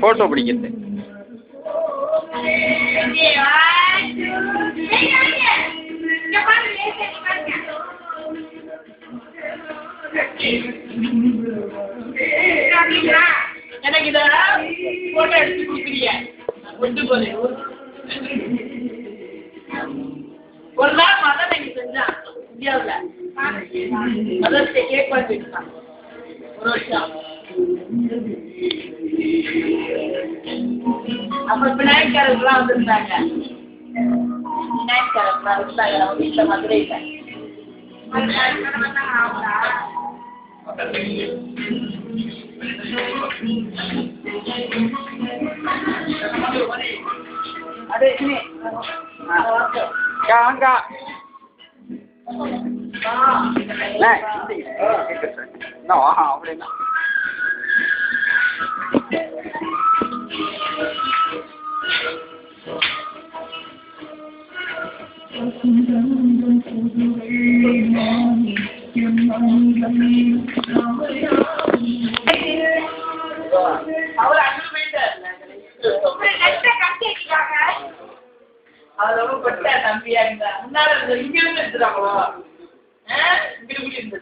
Photo பிடிக்கிறது. எனக்கு இத போட்டோ எடுத்து கொடுக்குறீங்க. கொண்டு போறேன் ஒரு நாள் மதம் எனக்கு செஞ்சான் இந்தியாவில். மதத்தை கேக் பண்ணிருக்கான் ஒரு வருஷம். அப்ப விநாயகர்லாம் வந்திருந்தாங்க. விநாயகர்லாம் இருந்தாங்க நம்ம வீட்டில் மதுரையில். Ada sini. Enggak. Nah, no, boleh nak. அவர் ரொம்ப பட்ட தம்பியா இருந்தா முன்னால இங்க இருந்து எடுத்துட்டாங்களோ இங்க கூடி இருந்து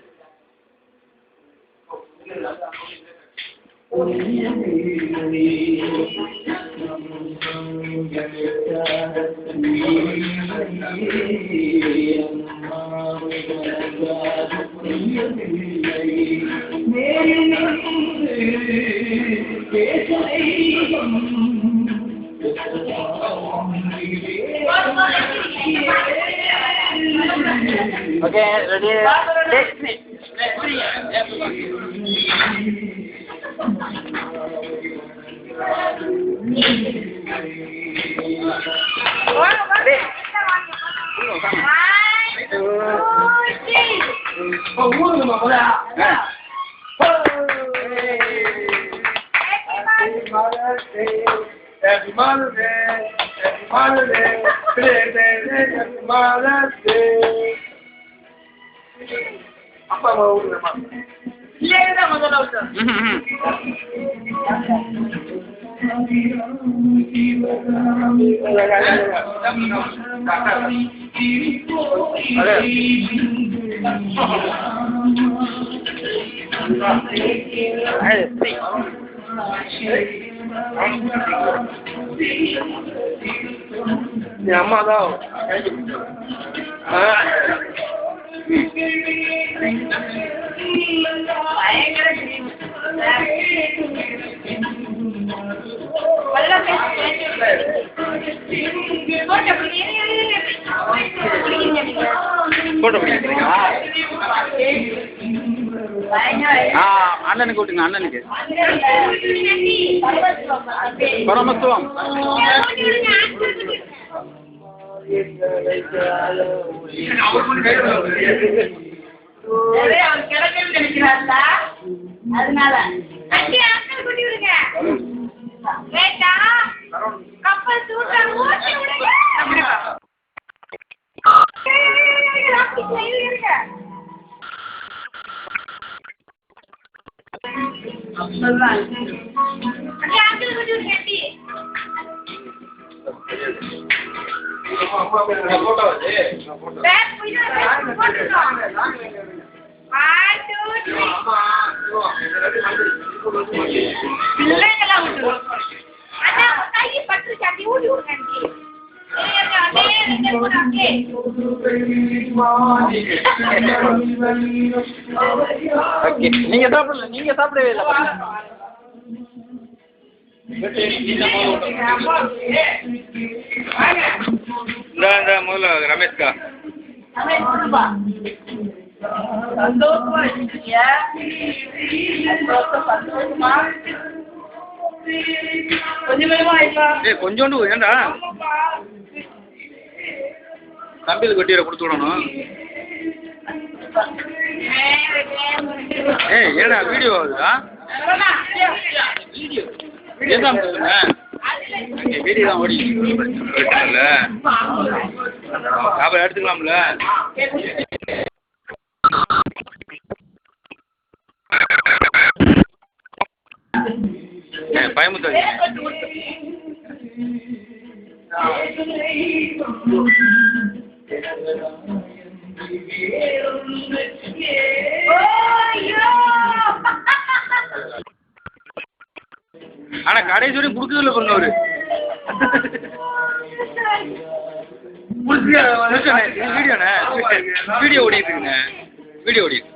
Okay, ready? Next me. Happy Mother's Day, Happy Mother's Day, Happy Mother's Day. Apa mau nama? Iya kita mau tahu. Ni amma tahu. Photo பிடிக்கிறீங்களா? அண்ணனுக்கு விட்டுங்க. அண்ணனுக்கு பரமத்துவம். கிடக்கு நினைக்கிறாங்களா அதனால கூட்டி விடுங்க. கப்பல் சூட்டா ஓட்டி விடுங்க. பிள்ளைங்கெல்லாம் விட்டு கை பட்டு சாட்டி ஊட்டி விடுங்க. நீங்க சாப்பிடல. நீங்க சாப்பிடவே இல்லை. இந்த முதல்ல ரமேஷ்கா சந்தோஷமா இருக்கீங்க. சந்தோஷமா கொஞ்சமா கொஞ்சோண்டு ஏண்டா தம்பியில் கட்டியில கொடுத்து விடணும். ஏடா வீடியோ ஆகுதா? வீடியோ தான் சொல்லுங்க. வீடியோ தான் ஓடி இல்லை சாப்பாடு எடுத்துக்கலாம்ல. பயமுத்த ஆனா கடைசி வரையும் குடுக்கல பண்ணவரு வீடியோண்ணே வீடியோ ஓடிட்டு இருக்குங்க வீடியோ ஓடிட்டு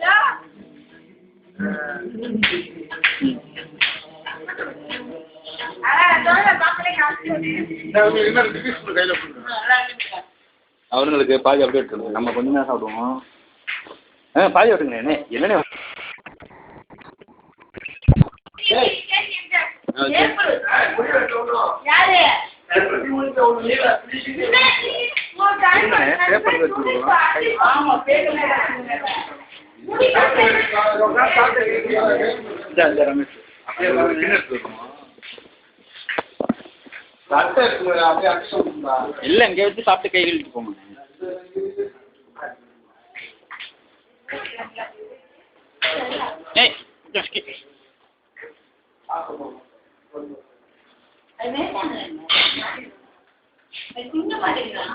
அவங்களுக்கு பாதி அப்படியே எடுத்துருங்க நம்ம கொஞ்சம் நேரம் சாப்பிடுவோம் பாதி விட்டுங்க என்னண்ணே பேப்பர் ரமேஷ் இல்ல இங்க வச்சு சாப்பிட்டு கை கழுவிட்டு போங்க மாட்டேங்கிறான்